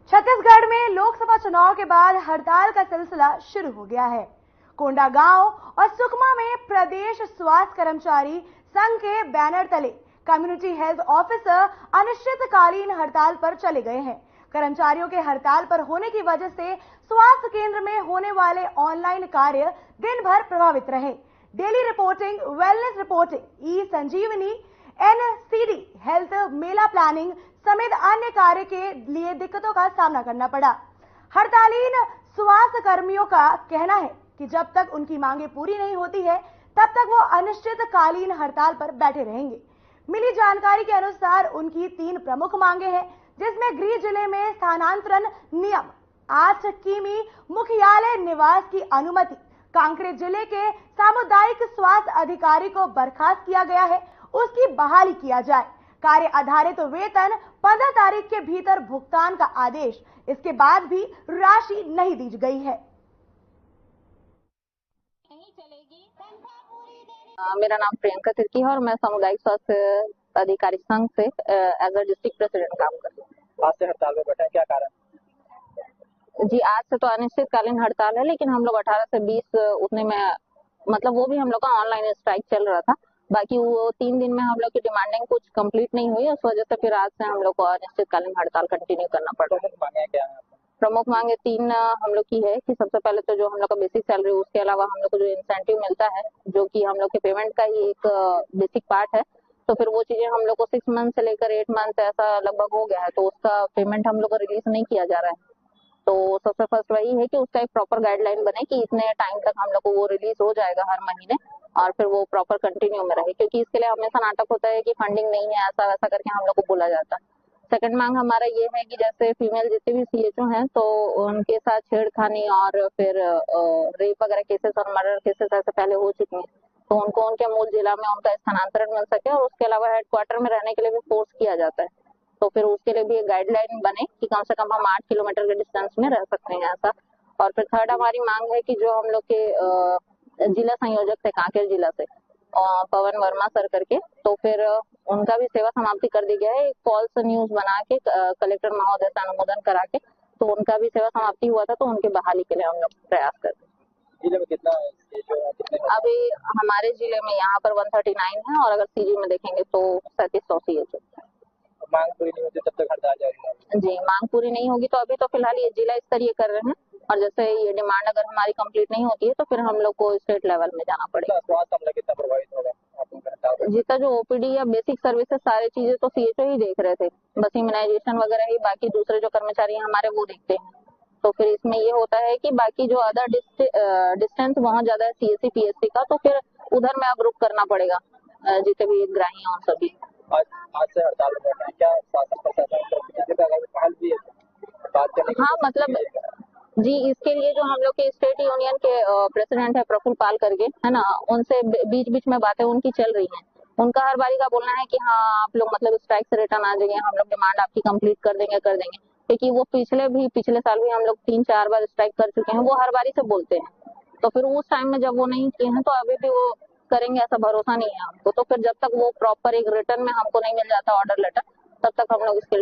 छत्तीसगढ़ में लोकसभा चुनाव के बाद हड़ताल का सिलसिला शुरू हो गया है। कोंडागांव और सुकमा में प्रदेश स्वास्थ्य कर्मचारी संघ के बैनर तले कम्युनिटी हेल्थ ऑफिसर अनिश्चितकालीन हड़ताल पर चले गए हैं। कर्मचारियों के हड़ताल पर होने की वजह से स्वास्थ्य केंद्र में होने वाले ऑनलाइन कार्य दिन भर प्रभावित रहे। डेली रिपोर्टिंग, वेलनेस रिपोर्टिंग, ई संजीवनी, एनसीडी, हेल्थ मेला प्लानिंग समेत अन्य कार्य के लिए दिक्कतों का सामना करना पड़ा। हड़तालीन स्वास्थ्य कर्मियों का कहना है कि जब तक उनकी मांगे पूरी नहीं होती है तब तक वो अनिश्चितकालीन हड़ताल पर बैठे रहेंगे। मिली जानकारी के अनुसार उनकी 3 प्रमुख मांगे हैं, जिसमें गृह जिले में स्थानांतरण नियम, 8 किमी मुख्यालय निवास की अनुमति, कांकेर जिले के सामुदायिक स्वास्थ्य अधिकारी को बर्खास्त किया गया है, उसकी बहाली किया जाए, कार्य आधारित वेतन 15 तारीख के भीतर भुगतान का आदेश, इसके बाद भी राशि नहीं दी गई है। मेरा नाम प्रियंका तिर्की है और मैं सामुदायिक स्वास्थ्य अधिकारी संघ से एज अ डिस्ट्रिक्ट प्रेसिडेंट काम कर रही हूँ। आज से हड़ताल में बैठे हैं, क्या कारण? जी, आज से तो अनिश्चितकालीन हड़ताल है, लेकिन हम लोग 18 से 20 उतने में मतलब वो भी हम लोग का ऑनलाइन स्ट्राइक चल रहा था। बाकी वो 3 दिन में हम लोग की डिमांडिंग कुछ कंप्लीट नहीं हुई, उस वजह से फिर आज से हम लोग को अनिश्चितकालीन हड़ताल कंटिन्यू करना पड़ रहा है। मांगे क्या है? प्रमुख मांगे 3 हम लोग की है कि सबसे पहले तो जो हम लोग का बेसिक सैलरी, उसके अलावा हम लोग को जो इंसेंटिव मिलता है, जो कि हम लोग के पेमेंट का ही एक बेसिक पार्ट है, तो फिर वो चीजें हम लोग को 6 मंथ से लेकर 8 मंथ ऐसा लगभग हो गया है, तो उसका पेमेंट हम लोग को रिलीज नहीं किया जा रहा है। तो सबसे फर्स्ट वही है कि उसका एक प्रॉपर गाइडलाइन बने कि इतने टाइम तक हम लोग को वो रिलीज हो जाएगा हर महीने, और फिर वो प्रॉपर कंटिन्यू में रहे, क्योंकि इसके लिए हमेशा नाटक होता है कि फंडिंग नहीं है, ऐसा वैसा करके हम लोग को बोला जाता है। सेकंड मांग हमारा ये है कि जैसे फीमेल जितने भी सीएचओ हैं, तो उनके साथ छेड़खानी और फिर रेप वगैरह केसेस और मर्डर केसेस ऐसे पहले हो चुके हैं, तो उनको उनके मूल जिला में उनका स्थानांतरण मिल सके, और उसके अलावा हेडक्वार्टर में रहने के लिए भी फोर्स किया जाता है, तो फिर उसके लिए भी एक गाइडलाइन बने कि कम से कम हम 8 किलोमीटर के डिस्टेंस में रह सकते हैं ऐसा। और फिर थर्ड हमारी मांग है कि जो हम लोग के जिला संयोजक थे कांकेर जिला से, पवन वर्मा सर करके, तो फिर उनका भी सेवा समाप्ति कर दी गया है। एक फॉल्स न्यूज बना के कलेक्टर महोदय से अनुमोदन करा के, तो उनका भी सेवा समाप्ति हुआ था, तो उनके बहाली के लिए हम लोग प्रयास कर रहे हैं। जिले में कितना अभी हमारे जिले में यहाँ पर 139 है, और अगर सीजी में देखेंगे तो 3700 सीएचओ। मांग पूरी नहीं होती तब तक हड़ताल जारी है। जी, मांग पूरी नहीं होगी तो अभी तो फिलहाल ये जिला स्तरीय कर रहे हैं, और जैसे ये डिमांड अगर हमारी कंप्लीट नहीं होती है तो फिर हम लोग को स्टेट लेवल में जाना पड़ेगा। स्वास्थ्य हमला कितना प्रभावित होगा जितना जो ओपीडी या बेसिक सर्विसेज सारी चीजें तो सीएचओ ही देख रहे थे, बस इम्यूनाइजेशन वगैरह ही बाकी दूसरे जो कर्मचारी हैं हमारे वो देखते हैं। तो फिर इसमें ये होता है कि बाकी जो अदर डिस्टेंस बहुत ज्यादा है सीएससी पीएससी का, तो फिर उधर में अब रुक करना पड़ेगा जितने भी ग्राही हैं उन सभी। आज से हड़ताल में बैठे हैं, क्या शासन प्रशासन पहल भी है बात करने की? हाँ, मतलब जी, इसके लिए जो हम लोग के स्टेट यूनियन के प्रेसिडेंट है प्रफुल्ल पाल करके, है ना, उनसे बीच बीच में बातें उनकी चल रही हैं। उनका हर बारी का बोलना है कि हाँ आप लोग मतलब स्ट्राइक से रिटर्न आ जाइए, हम लोग डिमांड आपकी कंप्लीट कर देंगे, क्योंकि वो पिछले साल भी हम लोग 3-4 बार स्ट्राइक कर चुके हैं, वो हर बारी से बोलते हैं। तो फिर उस टाइम में जब वो नहीं किए हैं, तो अभी भी वो करेंगे ऐसा भरोसा नहीं है हमको। तो फिर जब तक वो प्रॉपर एक रिटर्न में हमको नहीं मिल जाता ऑर्डर लेटर, तब तक हम लोग इसके